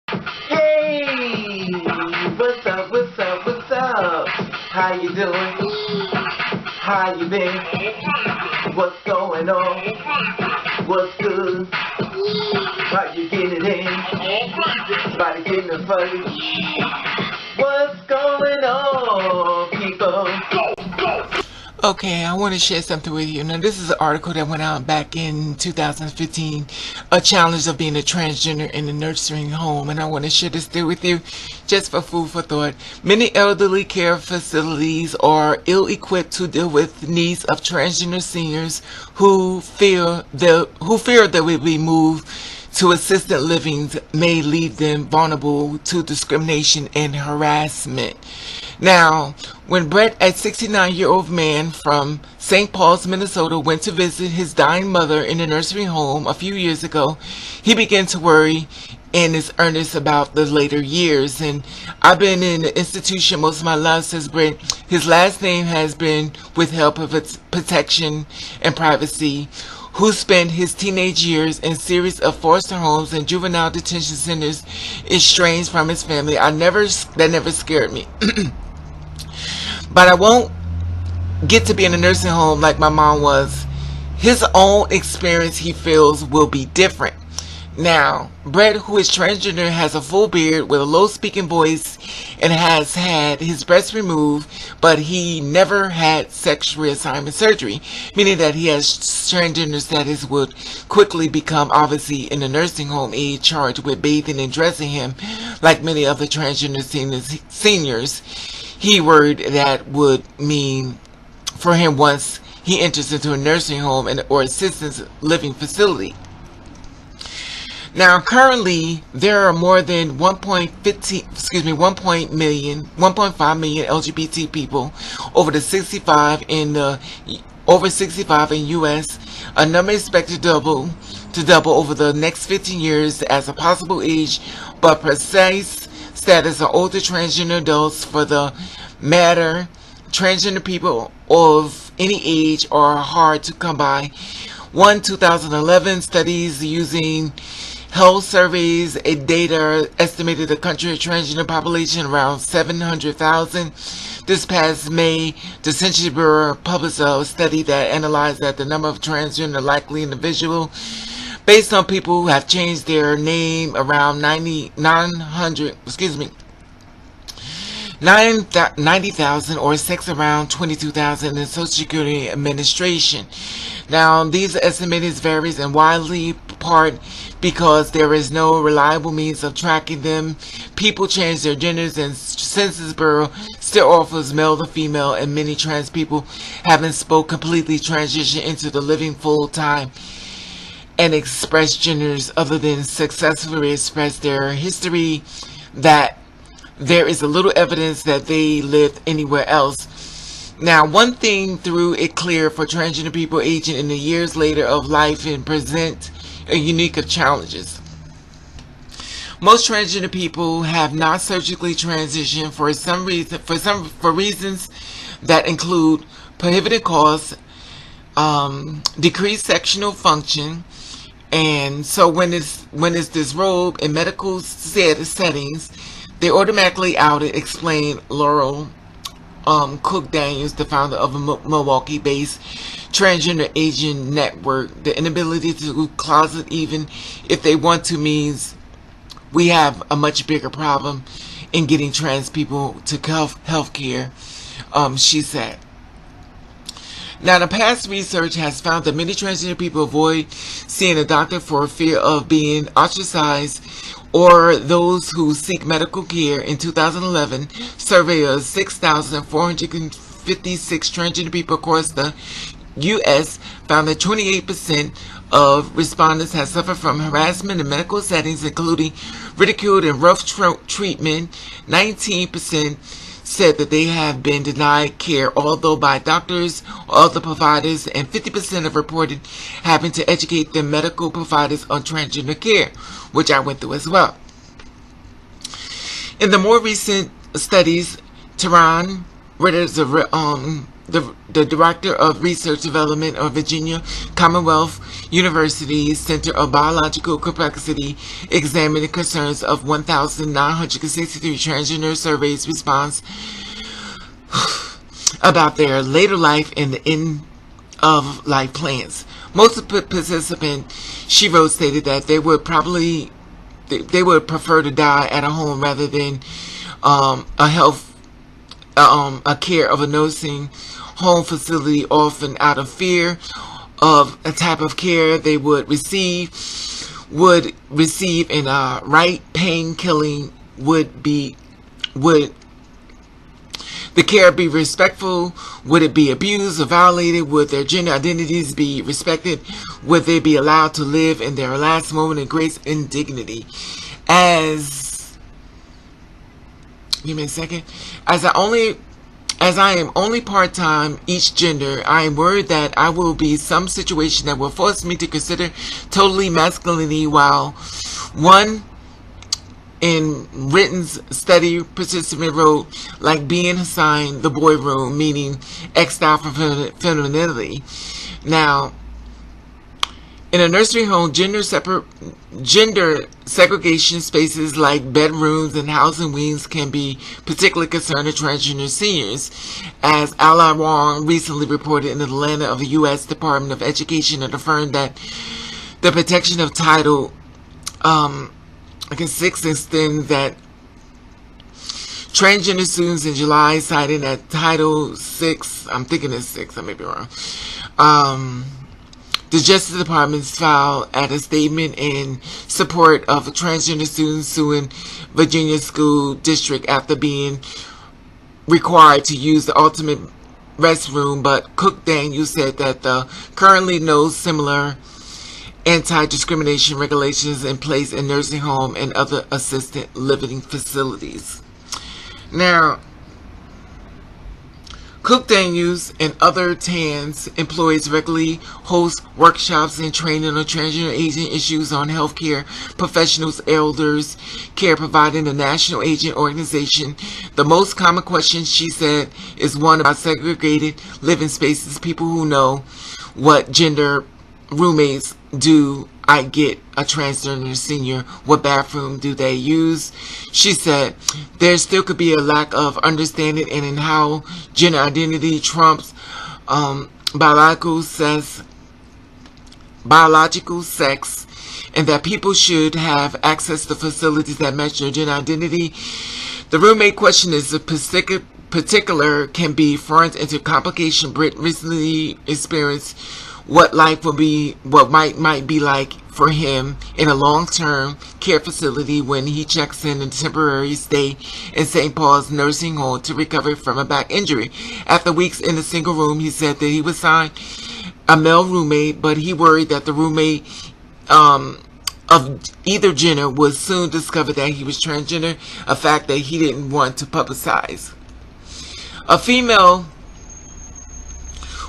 Hey, what's up, what's up, what's up? How you doing? How you been? What's going on? What's good? How you getting it in? Body getting it funny? What's going on, people? Okay, I want to share something with you. Now, this is an article that went out back in 2015, a challenge of being a transgender in a nursing home, and I want to share this through with you just for food for thought. Many elderly care facilities are ill-equipped to deal with the needs of transgender seniors who fear they will be moved to assisted living may leave them vulnerable to discrimination and harassment. Now, when Brett, a 69-year-old man from St. Paul's, Minnesota, went to visit his dying mother in a nursing home a few years ago, he began to worry and is earnest about the later years. And I've been in the institution most of my life, says Brett. His last name has been withheld of its protection and privacy. Who spent his teenage years in series of foster homes and juvenile detention centers, estranged from his family. That never scared me. But I won't get to be in a nursing home like my mom was. His own experience, he feels, will be different. Now, Brett, who is transgender, has a full beard with a low-speaking voice and has had his breast removed, but he never had sex reassignment surgery, meaning that he has transgender status would quickly become, obviously, in the nursing home aide charged with bathing and dressing him like many other transgender seniors. He worried that would mean for him once he enters into a nursing home or assistance living facility. Now, currently, there are more than 1.5 million LGBT people over 65 in U.S. A number expected to double over the next 15 years as a possible age, but precise status of older transgender adults for the matter. Transgender people of any age are hard to come by. One 2011 studies using health surveys data estimated the country's transgender population around 700,000. This past May, the Census Bureau published a study that analyzed that the number of transgender likely individuals based on people who have changed their name around 90,000 or sex around 22,000 in Social Security Administration. Now, these estimates varies and widely part because there is no reliable means of tracking them. People change their genders, and Census Bureau still offers male to female, and many trans people haven't completely transitioned into the living full-time and express genders other than successfully express their history, that there is a little evidence that they lived anywhere else. Now, one thing through it clear for transgender people aging in the years later of life and present a unique of challenges. Most transgender people have not surgically transitioned for reasons that include prohibitive costs, decreased sexual function, and so when it's disrobed in medical settings, they automatically outed, explained Laurel Cook Daniels, the founder of a Milwaukee-based transgender agent network. The inability to closet even if they want to means we have a much bigger problem in getting trans people to health care, she said. Now, the past research has found that many transgender people avoid seeing a doctor for fear of being ostracized, or those who seek medical care. In 2011, survey of 6,456 transgender people across the U.S. found that 28% of respondents have suffered from harassment in medical settings, including ridicule and rough treatment. 19% said that they have been denied care, although by doctors or other providers, and 50% have reported having to educate their medical providers on transgender care, which I went through as well. In the more recent studies, Tehran, where there's a the Director of Research Development of Virginia Commonwealth University's Center of Biological Complexity, examined the concerns of 1,963 transgender surveys response about their later life and the end of life plans. Most of the participants, she wrote, stated that they would prefer to die at a home rather than a care of a nursing home facility, often out of fear of a type of care they would receive in a right pain killing. Would the care be respectful? Would it be abused or violated? Would their gender identities be respected? Would they be allowed to live in their last moment of grace and dignity? Give me a second. As I am only part-time each gender, I am worried that I will be some situation that will force me to consider totally masculinity, while one in Ritten's study participant wrote, like being assigned the boy room, meaning X'd out for femininity. Now, in a nursery home, gender segregation spaces like bedrooms and housing wings can be particularly concerning to transgender seniors, as Ally Wong recently reported in Atlanta of the U.S. Department of Education, and affirmed that the protection of Title 6 extends that transgender students in July, citing that Title 6, I'm thinking it's 6, I may be wrong. The Justice Department's filed at a statement in support of transgender students suing Virginia School District after being required to use the ultimate restroom, but Cook Daniels said that currently no similar anti-discrimination regulations in place in nursing home and other assisted living facilities. Now, Cook Daniels and other TANs employees regularly host workshops and training on transgender agent issues on healthcare professionals, elders, care providing the national agent organization. The most common question, she said, is one about segregated living spaces. People who know what gender roommates do I get a transgender senior? What bathroom do they use? She said there still could be a lack of understanding in how gender identity trumps biological sex, and that people should have access to facilities that match their gender identity. The roommate question is a particular can be front into complication. Britt recently experienced what life will be, what might be like for him in a long-term care facility when he checks in a temporary stay in St. Paul's nursing home to recover from a back injury. After weeks in a single room, he said that he was assigned a male roommate, but he worried that the roommate of either gender would soon discover that he was transgender, a fact that he didn't want to publicize. A female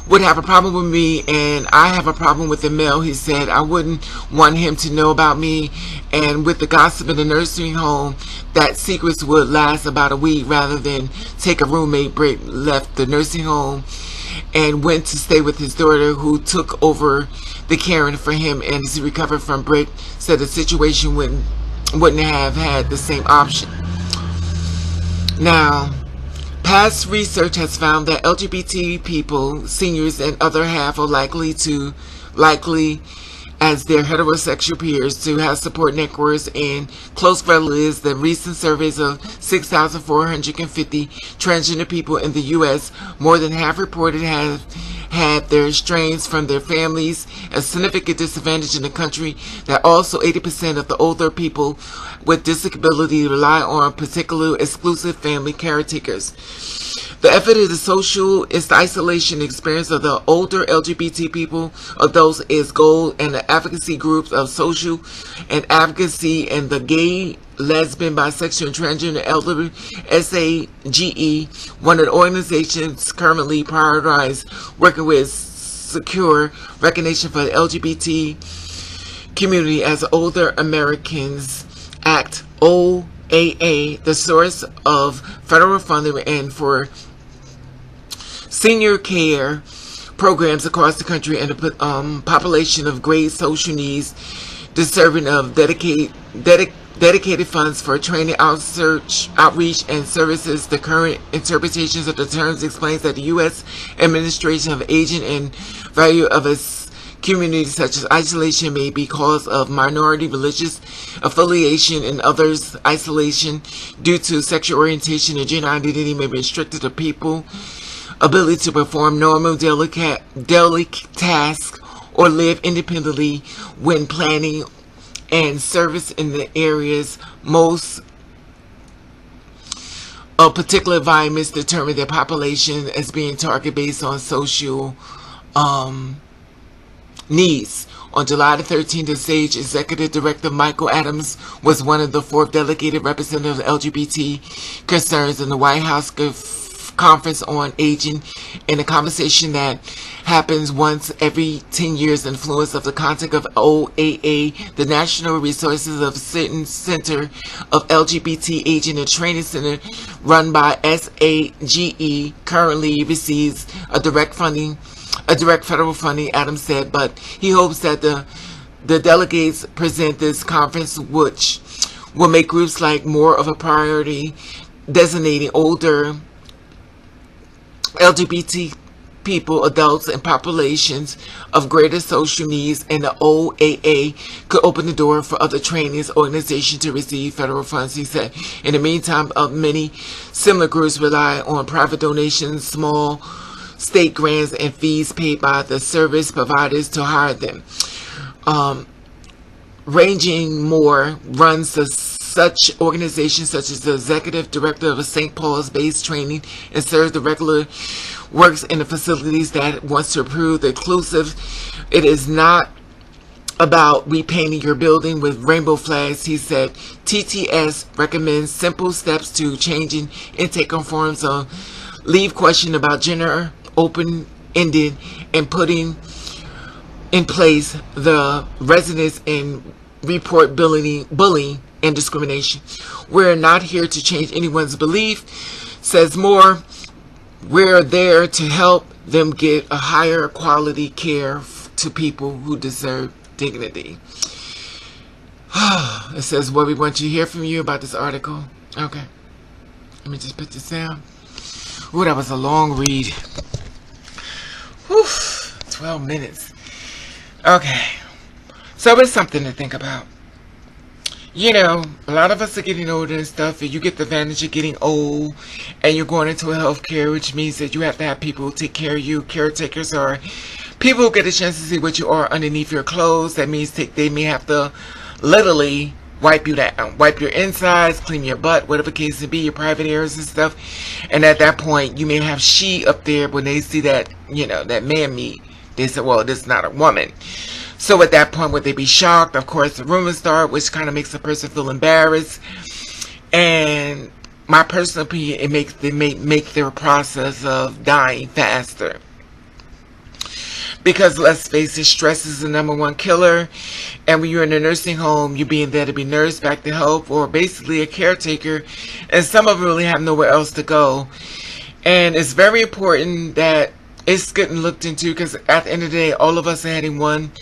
would have a problem with me, and I have a problem with the male, he said. I wouldn't want him to know about me, and with the gossip in the nursing home, that secrets would last about a week. Rather than take a roommate, Britt left the nursing home and went to stay with his daughter, who took over the caring for him, and as he recovered from Britt, said the situation wouldn't have had the same option. Now, past research has found that LGBT people, seniors, and other half are likely as their heterosexual peers to have support networks and close relatives. The recent surveys of 6,450 transgender people in the U.S., more than half reported have had their strains from their families, a significant disadvantage in the country. That also 80% of the older people with disability rely on particular exclusive family caretakers. The effort of the social isolation experience of the older LGBT people, of those is goal, and the advocacy groups of social and advocacy and the gay, lesbian, bisexual, and transgender elderly SAGE, one of the organizations currently prioritized working with secure recognition for the LGBT community as Older Americans Act, OAA, the source of federal funding and for senior care programs across the country and a population of great social needs deserving of dedicated funds for training, outreach, and services. The current interpretations of the terms explains that the U.S. administration of aging and value of its community, such as isolation, may be cause of minority religious affiliation and others isolation due to sexual orientation and gender identity may be restricted to people ability to perform normal daily tasks or live independently when planning and service in the areas most of particular environments determine their population as being targeted based on social needs. On July the 13th, the SAGE Executive Director Michael Adams was one of the 4 delegated representatives of LGBT concerns in the White House Conference on Aging, in a conversation that happens once every 10 years. Influence of the concept of OAA, the National Resources of Center of LGBT Aging and Training Center, run by SAGE, currently receives a direct federal funding, Adams said, but he hopes that the delegates present this conference, which will make groups like more of a priority, designating older LGBT people, adults, and populations of greater social needs, and the OAA could open the door for other trainings organizations to receive federal funds, he said. In the meantime, many similar groups rely on private donations, small state grants, and fees paid by the service providers to hire them. Ranging more runs such organizations such as the executive director of a St. Paul's-based training and serves the regular works in the facilities that wants to improve the inclusive. It is not about repainting your building with rainbow flags, he said. TTS recommends simple steps to changing intake forms of leave question about gender open-ended and putting in place the residents and report bullying and discrimination. We're not here to change anyone's belief, says Moore. We're there to help them get a higher quality care to people who deserve dignity. It says, what we want to hear from you about this article. Okay, let me just put this down. Ooh, that was a long read. Whew, 12 minutes. Okay, so it's something to think about. You know, a lot of us are getting older and stuff, and you get the advantage of getting old, and you're going into a healthcare, which means that you have to have people who take care of you. Caretakers are people who get a chance to see what you are underneath your clothes. That means they may have to literally wipe you down, wipe your insides, clean your butt, whatever the case may be, your private areas and stuff. And at that point, you may have she up there. When they see that, you know, that man meat, they say, well, this is not a woman. So at that point, would they be shocked? Of course, the rumors start, which kind of makes a person feel embarrassed. And my personal opinion, they make their process of dying faster. Because let's face it, stress is the #1 killer. And when you're in a nursing home, you're being there to be nursed back to health, or basically a caretaker. And some of them really have nowhere else to go. And it's very important that it's getting looked into, because at the end of the day, all of us are heading one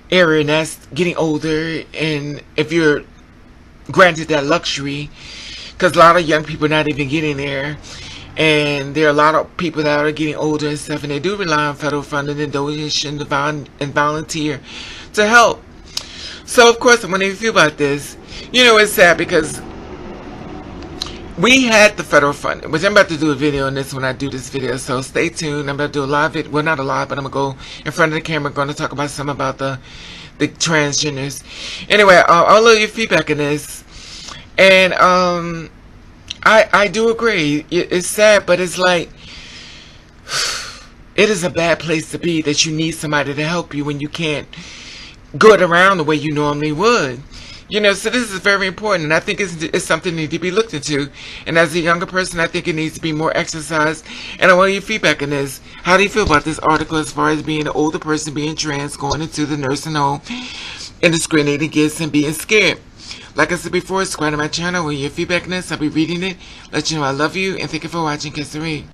area, and that's getting older. And if you're granted that luxury, because a lot of young people are not even getting there, and there are a lot of people that are getting older and stuff, and they do rely on federal funding and donation and volunteer to help. So of course, when you feel about this, you know, it's sad because we had the federal funding, which I'm about to do a video on this when I do this video, so stay tuned. I'm about to do a live video, well, not a live, but I'm going to go in front of the camera. I'm going to talk about some about the transgenders. Anyway, I'll leave your feedback in this. And I do agree. It's sad, but it's like, it is a bad place to be, that you need somebody to help you when you can't go it around the way you normally would. You know, so this is very important, and I think it's something that needs to be looked into. And as a younger person, I think it needs to be more exercised. And I want your feedback on this. How do you feel about this article as far as being an older person, being trans, going into the nursing home, and discriminating against and being scared? Like I said before, subscribe to my channel. With your feedback on this, I'll be reading it. Let you know I love you, and thank you for watching. Kiss and read.